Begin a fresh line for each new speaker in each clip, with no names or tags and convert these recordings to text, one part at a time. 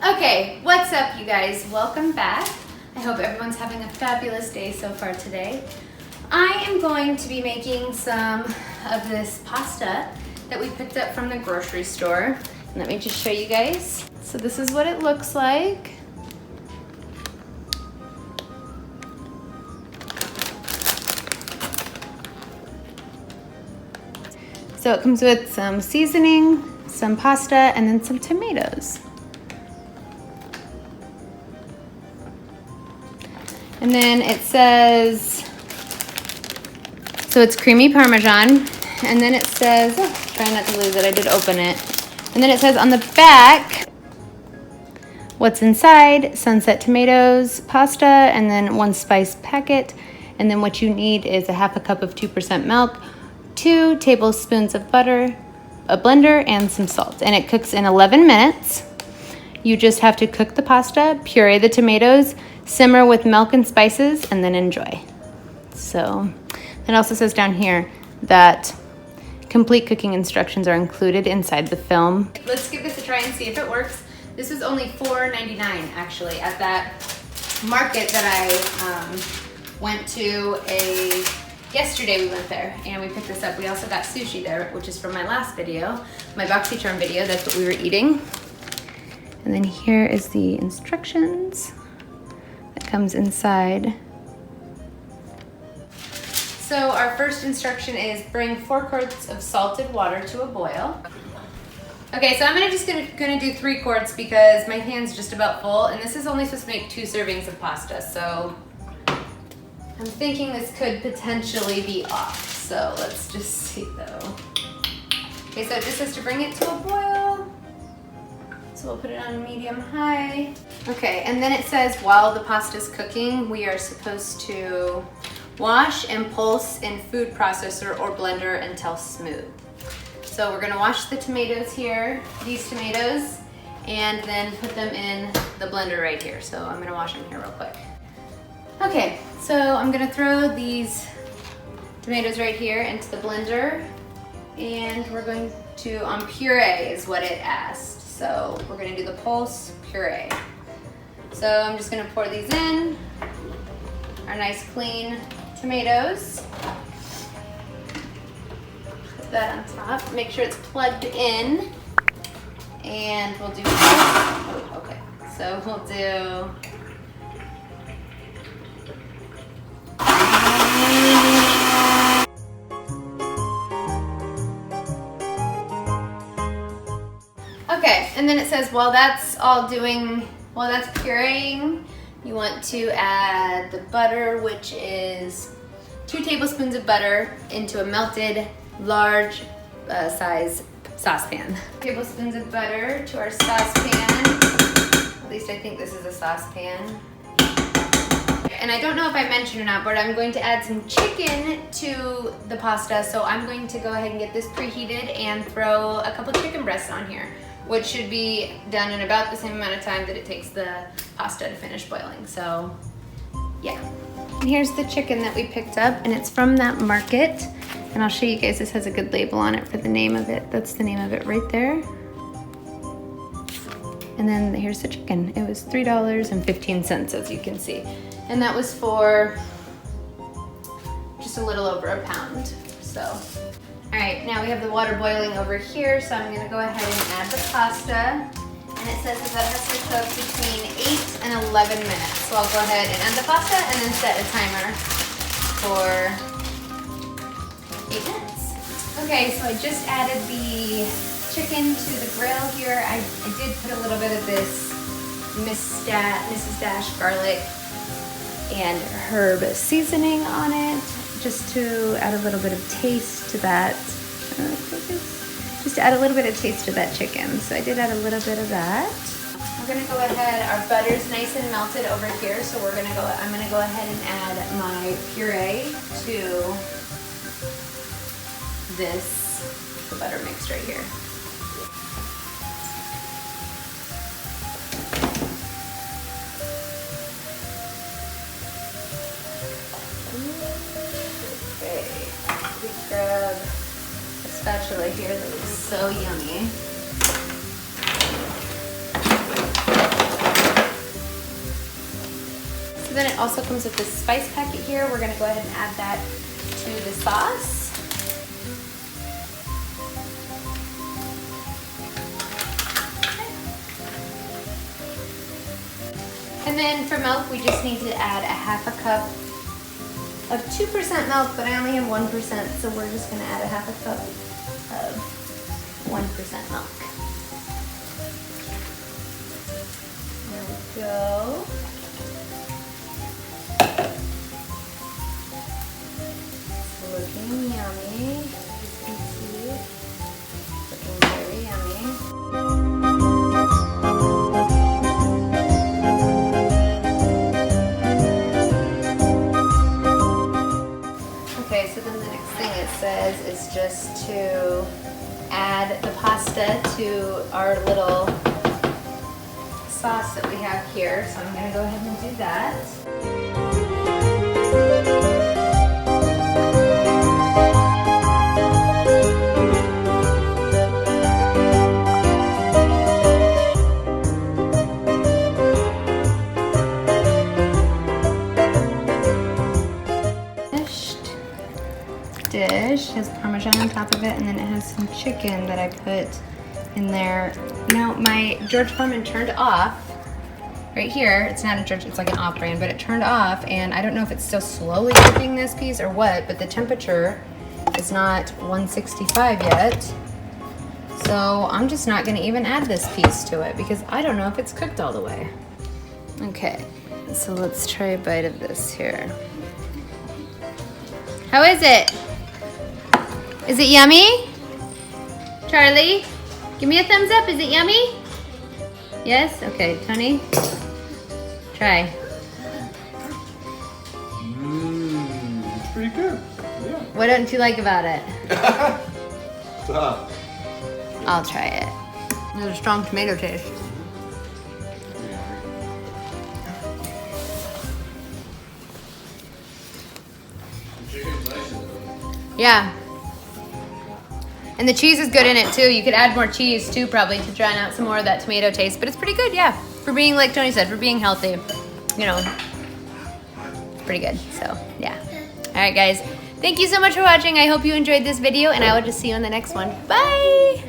Okay, what's up you guys? Welcome back. I hope everyone's having a fabulous day so far today. I am going to be making some of this pasta that we picked up from the grocery store. Let me just show you guys. So this is what it looks like. So it comes with some seasoning, some pasta, and then some tomatoes. And then it says, so it's creamy Parmesan, and then it says, try not to lose it, I did open it. And then it says on the back, what's inside, sunset tomatoes, pasta, and then 1 spice packet. And then what you need is a 1/2 cup of 2% milk, 2 tablespoons of butter, a blender, and some salt. And it cooks in 11 minutes. You just have to cook the pasta, puree the tomatoes, simmer with milk and spices, and then enjoy. So it also says down here that complete cooking instructions are included inside the film. Let's give this a try and see if it works. This was only $4.99 actually at that market that I went to yesterday. We went there and we picked this up. We also got sushi there, which is from my last video, my BoxyCharm video. That's what we were eating. And then here is the instructions that comes inside. So our first instruction is bring 4 quarts of salted water to a boil. Okay, so I'm gonna do 3 quarts because my pan's just about full, and this is only supposed to make 2 servings of pasta, so I'm thinking this could potentially be off. So let's just see though. Okay, so it just says to bring it to a boil. So we'll put it on medium high. Okay, and then it says while the pasta's cooking, we are supposed to wash and pulse in food processor or blender until smooth. So we're gonna wash the tomatoes here, these tomatoes, and then put them in the blender right here. So I'm gonna wash them here real quick. Okay, so I'm gonna throw these tomatoes right here into the blender, and we're going to, puree is what it asked. So we're gonna do the pulse puree. So I'm just gonna pour these in, our nice clean tomatoes. Put that on top, make sure it's plugged in, and we'll do, oh, okay. So we'll do, okay, and then it says while that's pureeing, you want to add the butter, which is 2 tablespoons of butter into a melted large size saucepan. Tablespoons of butter to our saucepan. At least I think this is a saucepan. And I don't know if I mentioned or not, but I'm going to add some chicken to the pasta. So I'm going to go ahead and get this preheated and throw a couple chicken breasts on here, which should be done in about the same amount of time that it takes the pasta to finish boiling. So yeah. And here's the chicken that we picked up, and it's from that market. And I'll show you guys, this has a good label on it for the name of it. That's the name of it right there. And then here's the chicken. It was $3.15, as you can see. And that was for just a little over a pound, so. All right, now we have the water boiling over here, so I'm gonna go ahead and add the pasta. And it says that has to cook between 8 and 11 minutes. So I'll go ahead and add the pasta and then set a timer for 8 minutes. Okay, so I just added the chicken to the grill here. I did put a little bit of this Mrs. Dash garlic and herb seasoning on it, just to add a little bit of taste to that. Just to add a little bit of taste to that chicken. So I did add a little bit of that. We're gonna go ahead, our butter's nice and melted over here, so I'm gonna go ahead and add my puree to the butter mix right here. Grab a spatula here that looks so yummy. So then it also comes with this spice packet here. We're gonna go ahead and add that to the sauce. And then for milk, we just need to add a half a cup of 2% milk, but I only have 1%, so we're just gonna add a half a cup of 1% milk. There we go. It's looking yummy. You can see it. Looking very yummy. Okay, so then the next thing it says is just to add the pasta to our little sauce that we have here. So I'm gonna go ahead and do that. Dish has Parmesan on top of it, and then it has some chicken that I put in there. Now my George Foreman turned off right here. It's not a George, it's like an off brand, but it turned off, and I don't know if it's still slowly cooking this piece or what, but the temperature is not 165 yet. So I'm just not gonna even add this piece to it because I don't know if it's cooked all the way. Okay, so let's try a bite of this here. How is it? Is it yummy? Charlie, give me a thumbs up. Is it yummy? Yes? Okay, Tony, try.
It's pretty good. Yeah.
What don't you like about it?
Stop.
I'll try it. There's a strong tomato taste. Yeah. And the cheese is good in it too. You could add more cheese too, probably, to drown out some more of that tomato taste. But it's pretty good, yeah. For being, like Tony said, for being healthy, you know, it's pretty good. So, yeah. All right, guys. Thank you so much for watching. I hope you enjoyed this video, and I will just see you in the next one. Bye.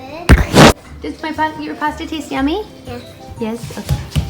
Does your pasta taste yummy?
Yeah.
Yes? Okay.